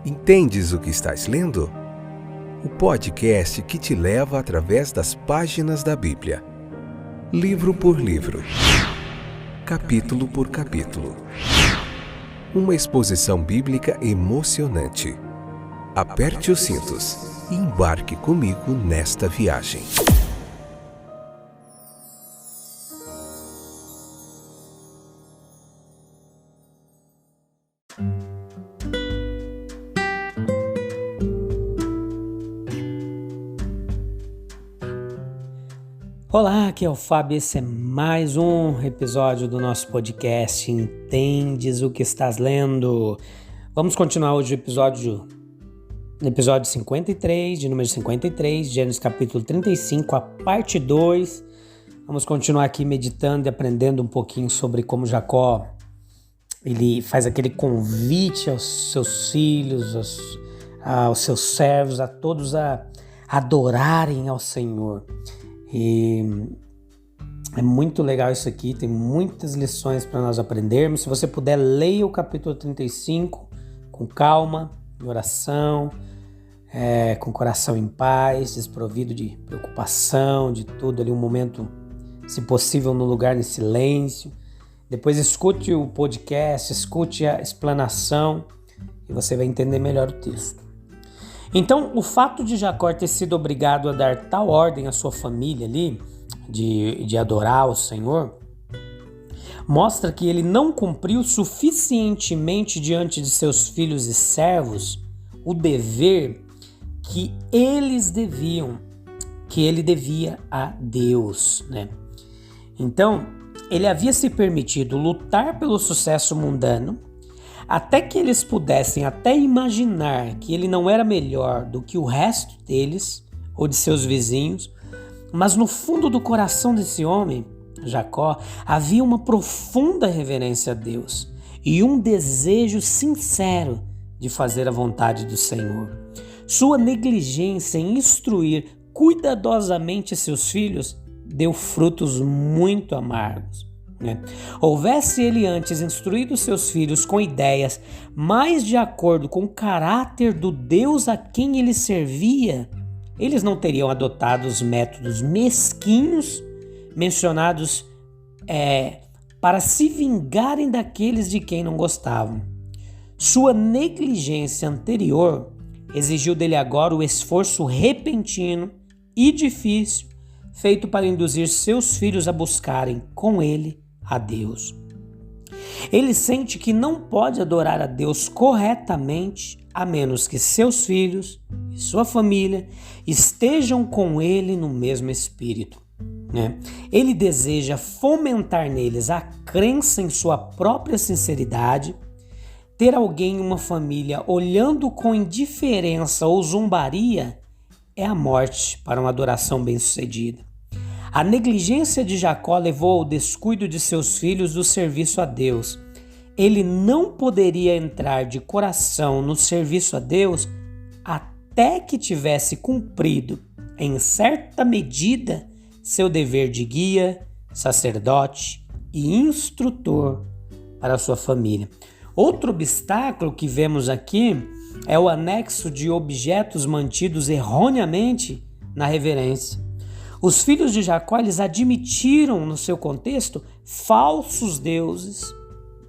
Entendes o que estás lendo? O podcast que te leva através das páginas da Bíblia, livro por livro, capítulo por capítulo. Uma exposição bíblica emocionante. Aperte os cintos e embarque comigo nesta viagem. Olá, aqui é o Fábio, esse é mais um episódio do nosso podcast Entendes o que estás lendo? Vamos continuar hoje no episódio 53, de número 53, Gênesis capítulo 35, a parte 2. Vamos continuar aqui meditando e aprendendo um pouquinho sobre como Jacó, ele faz aquele convite aos seus filhos, aos seus servos, a todos a adorarem ao Senhor. E é muito legal isso aqui, tem muitas lições para nós aprendermos. Se você puder, leia o capítulo 35 com calma, em oração, com o coração em paz, desprovido de preocupação, de tudo ali, um momento, se possível, no lugar em silêncio. Depois escute o podcast, escute a explanação e você vai entender melhor o texto. Então, o fato de Jacó ter sido obrigado a dar tal ordem à sua família ali, de adorar o Senhor, mostra que ele não cumpriu suficientemente diante de seus filhos e servos o dever que ele devia a Deus, né? Então, ele havia se permitido lutar pelo sucesso mundano, até que eles pudessem até imaginar que ele não era melhor do que o resto deles ou de seus vizinhos, mas no fundo do coração desse homem, Jacó, havia uma profunda reverência a Deus e um desejo sincero de fazer a vontade do Senhor. Sua negligência em instruir cuidadosamente seus filhos deu frutos muito amargos. Houvesse ele antes instruído seus filhos com ideias mais de acordo com o caráter do Deus a quem ele servia, eles não teriam adotado os métodos mesquinhos mencionados para se vingarem daqueles de quem não gostavam. Sua negligência anterior exigiu dele agora o esforço repentino e difícil feito para induzir seus filhos a buscarem com ele a Deus. Ele sente que não pode adorar a Deus corretamente a menos que seus filhos e sua família estejam com ele no mesmo espírito, né? Ele deseja fomentar neles a crença em sua própria sinceridade. Ter alguém em uma família olhando com indiferença ou zombaria é a morte para uma adoração bem-sucedida. A negligência de Jacó levou ao descuido de seus filhos do serviço a Deus. Ele não poderia entrar de coração no serviço a Deus até que tivesse cumprido, em certa medida, seu dever de guia, sacerdote e instrutor para a sua família. Outro obstáculo que vemos aqui é o anexo de objetos mantidos erroneamente na reverência. Os filhos de Jacó, eles admitiram no seu contexto falsos deuses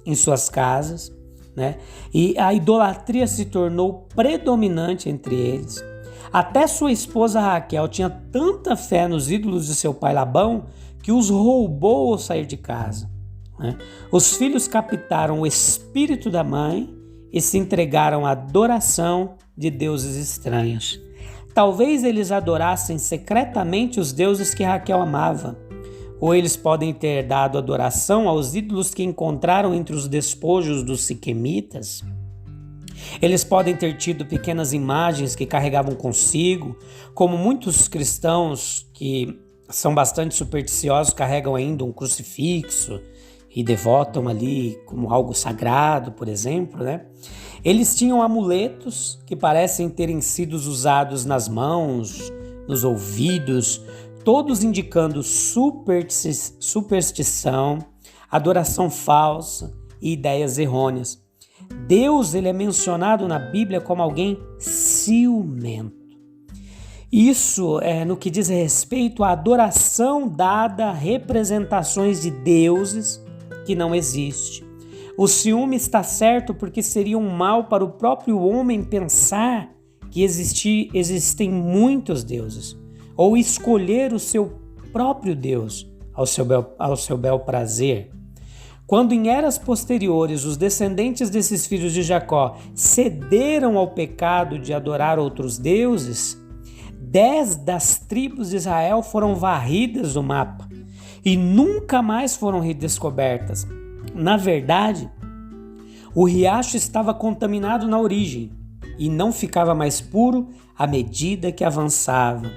em suas casas, né? E a idolatria se tornou predominante entre eles. Até sua esposa Raquel tinha tanta fé nos ídolos de seu pai Labão que os roubou ao sair de casa, né? Os filhos captaram o espírito da mãe e se entregaram à adoração de deuses estranhos. Talvez eles adorassem secretamente os deuses que Raquel amava, ou eles podem ter dado adoração aos ídolos que encontraram entre os despojos dos siquemitas. Eles podem ter tido pequenas imagens que carregavam consigo, como muitos cristãos que são bastante supersticiosos carregam ainda um crucifixo e devotam ali como algo sagrado, por exemplo, né? Eles tinham amuletos que parecem terem sido usados nas mãos, nos ouvidos, todos indicando superstição, adoração falsa e ideias errôneas. Deus, ele é mencionado na Bíblia como alguém ciumento. Isso é no que diz respeito à adoração dada a representações de deuses que não existem. O ciúme está certo porque seria um mal para o próprio homem pensar que existem muitos deuses, ou escolher o seu próprio Deus ao seu bel prazer. Quando em eras posteriores os descendentes desses filhos de Jacó cederam ao pecado de adorar outros deuses, 10 das tribos de Israel foram varridas do mapa e nunca mais foram redescobertas. Na verdade, o riacho estava contaminado na origem e não ficava mais puro à medida que avançava.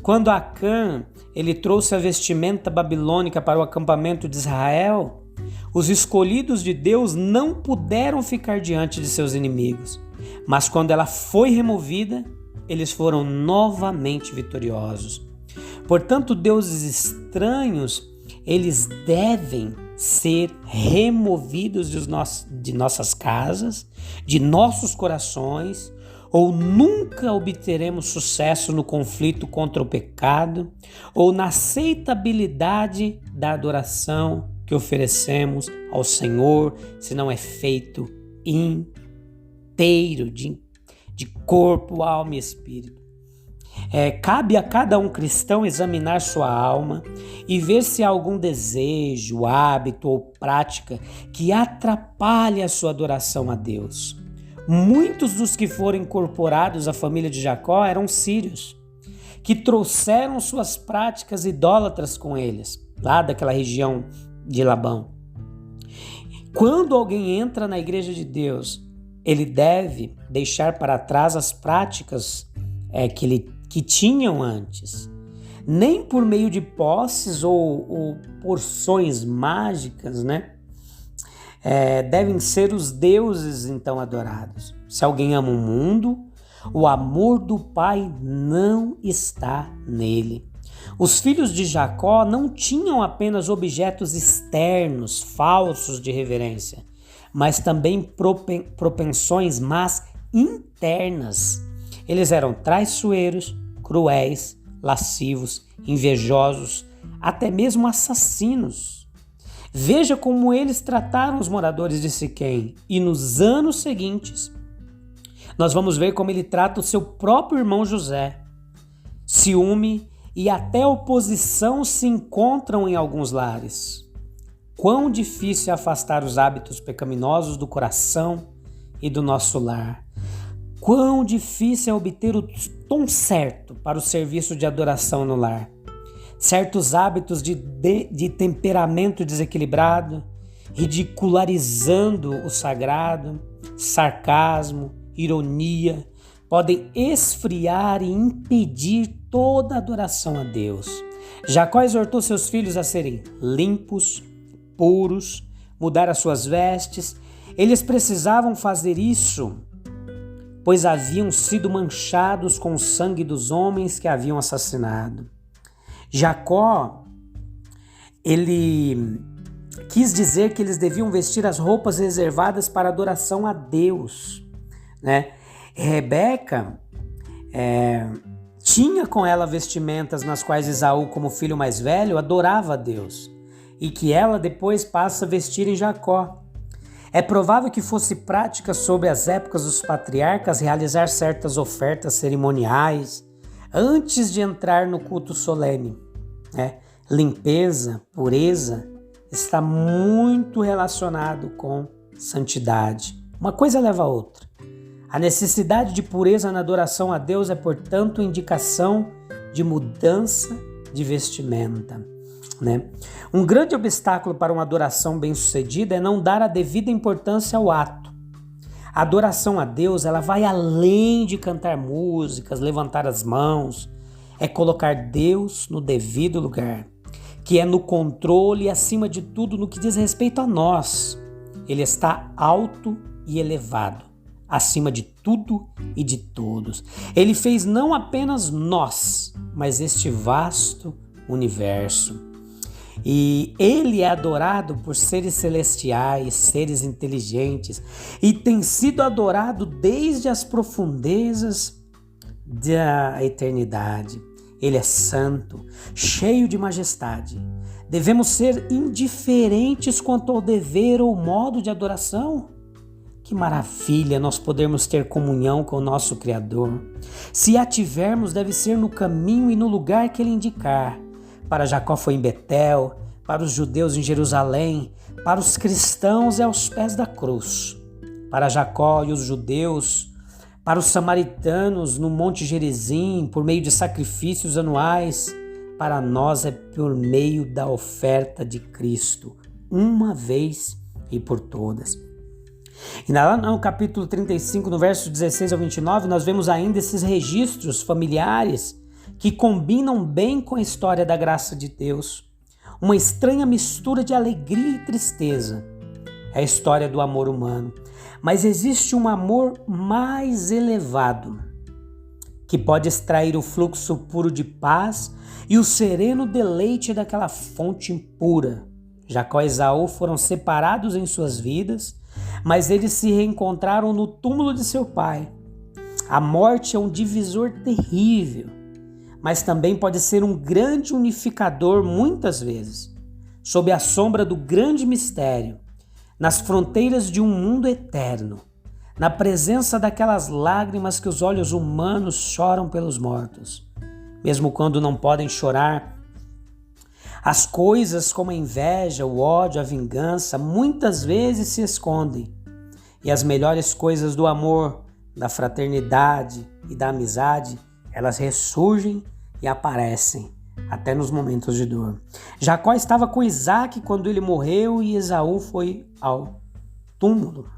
Quando Acã ele trouxe a vestimenta babilônica para o acampamento de Israel, os escolhidos de Deus não puderam ficar diante de seus inimigos, mas quando ela foi removida, eles foram novamente vitoriosos. Portanto, deuses estranhos, eles devem ser removidos de nossas casas, de nossos corações, ou nunca obteremos sucesso no conflito contra o pecado, ou na aceitabilidade da adoração que oferecemos ao Senhor, se não é feito inteiro, de corpo, alma e espírito. Cabe a cada um cristão examinar sua alma e ver se há algum desejo, hábito ou prática que atrapalhe a sua adoração a Deus. Muitos dos que foram incorporados à família de Jacó eram sírios, que trouxeram suas práticas idólatras com eles, lá daquela região de Labão. Quando alguém entra na igreja de Deus, ele deve deixar para trás as práticas que tinham antes. Nem por meio de posses ou porções mágicas, devem ser os deuses então adorados. Se alguém ama o mundo, o amor do Pai não está nele. Os filhos de Jacó não tinham apenas objetos externos, falsos de reverência, mas também propensões más internas. Eles eram traiçoeiros, cruéis, lascivos, invejosos, até mesmo assassinos. Veja como eles trataram os moradores de Siquém, e nos anos seguintes nós vamos ver como ele trata o seu próprio irmão José. Ciúme e até oposição se encontram em alguns lares. Quão difícil é afastar os hábitos pecaminosos do coração e do nosso lar. Quão difícil é obter o tom certo para o serviço de adoração no lar. Certos hábitos de temperamento desequilibrado, ridicularizando o sagrado, sarcasmo, ironia, podem esfriar e impedir toda adoração a Deus. Jacó exortou seus filhos a serem limpos, puros, mudar as suas vestes. Eles precisavam fazer isso, pois haviam sido manchados com o sangue dos homens que haviam assassinado. Jacó, ele quis dizer que eles deviam vestir as roupas reservadas para adoração a Deus, Rebeca tinha com ela vestimentas nas quais Esaú, como filho mais velho, adorava a Deus, e que ela depois passa a vestir em Jacó. É provável que fosse prática sobre as épocas dos patriarcas realizar certas ofertas cerimoniais antes de entrar no culto solene. Limpeza, pureza, está muito relacionado com santidade. Uma coisa leva a outra. A necessidade de pureza na adoração a Deus é, portanto, indicação de mudança de vestimenta. Um grande obstáculo para uma adoração bem-sucedida é não dar a devida importância ao ato. A adoração a Deus, ela vai além de cantar músicas, levantar as mãos. É colocar Deus no devido lugar, que é no controle e, acima de tudo, no que diz respeito a nós. Ele está alto e elevado, acima de tudo e de todos. Ele fez não apenas nós, mas este vasto universo. E ele é adorado por seres celestiais, seres inteligentes, e tem sido adorado desde as profundezas da eternidade. Ele é santo, cheio de majestade. Devemos ser indiferentes quanto ao dever ou modo de adoração? Que maravilha nós podermos ter comunhão com o nosso Criador. Se a tivermos, deve ser no caminho e no lugar que Ele indicar. Para Jacó foi em Betel, para os judeus em Jerusalém, para os cristãos é aos pés da cruz. Para Jacó e os judeus, para os samaritanos no Monte Gerizim, por meio de sacrifícios anuais, para nós é por meio da oferta de Cristo, uma vez e por todas. E lá no capítulo 35, no verso 16 ao 29, nós vemos ainda esses registros familiares que combinam bem com a história da graça de Deus. Uma estranha mistura de alegria e tristeza. É a história do amor humano. Mas existe um amor mais elevado, que pode extrair o fluxo puro de paz e o sereno deleite daquela fonte impura. Jacó e Esaú foram separados em suas vidas, mas eles se reencontraram no túmulo de seu pai. A morte é um divisor terrível, mas também pode ser um grande unificador muitas vezes, sob a sombra do grande mistério, nas fronteiras de um mundo eterno, na presença daquelas lágrimas que os olhos humanos choram pelos mortos, mesmo quando não podem chorar. As coisas como a inveja, o ódio, a vingança, muitas vezes se escondem, e as melhores coisas do amor, da fraternidade e da amizade, elas ressurgem e aparecem, até nos momentos de dor. Jacó estava com Isaac quando ele morreu e Esaú foi ao túmulo.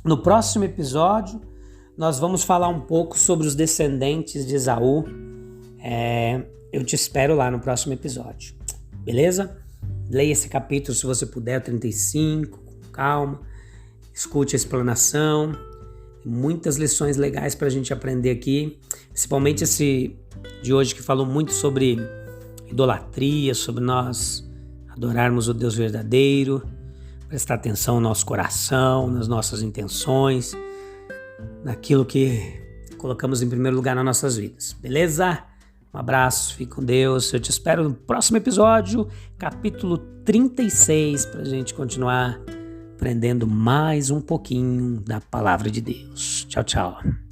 No próximo episódio, nós vamos falar um pouco sobre os descendentes de Esaú. Eu te espero lá no próximo episódio, beleza? Leia esse capítulo se você puder, 35, com calma. Escute a explanação. Tem muitas lições legais para a gente aprender aqui, principalmente esse de hoje que falou muito sobre idolatria, sobre nós adorarmos o Deus verdadeiro, prestar atenção no nosso coração, nas nossas intenções, naquilo que colocamos em primeiro lugar nas nossas vidas, beleza? Um abraço, fique com Deus, eu te espero no próximo episódio, capítulo 36, para a gente continuar aprendendo mais um pouquinho da palavra de Deus. Tchau, tchau.